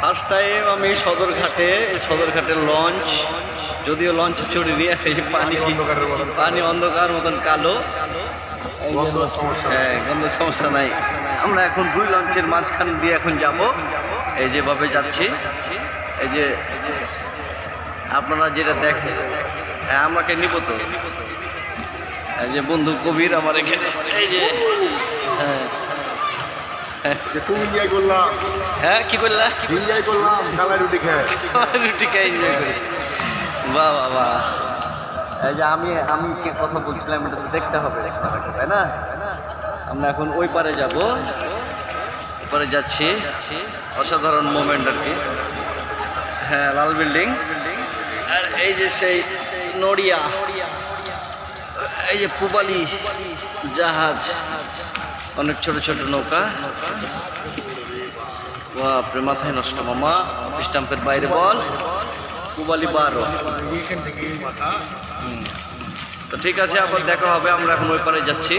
First time আমি সদরঘাটের launch, যদিও লঞ্চে চড়িনি, এই যে পানি অন্ধকার মতন কালো। হ্যাঁ, গন্ধ সমস্যা নাই। আমরা এখন দুই লঞ্চের মাঝখান দিয়ে এখন যাব, এই যেভাবে যাচ্ছি। এই যে আপনারা যেটা দেখেন, হ্যাঁ আমাকে নিব তো। এই যে বন্ধু কবির আমার এখানে, এই যে হ্যাঁ হ্যাঁ কি করলাম, রুটি খাই, এনজয় করেছি। বাহ বাহ বাহ। এই যে আমি কথা বলছিলাম, এটা তো দেখতে হবে, তাই না? আমরা এখন ওই পারে যাব, ওপারে যাচ্ছি। অসাধারণ মোমেন্ট আর কি। হ্যাঁ, লাল বিল্ডিং। আর এই যে সেই নড়িয়া, এই যে পুবালি জাহাজ, অনেক ছোট ছোট নৌকা। বাপরে, মাথায় নষ্ট মামা। স্টাম্পের বাইরে বল, পুবালি 12। তো ঠিক আছে, আবার দেখা হবে। আমরা এখন ওই পারে যাচ্ছি।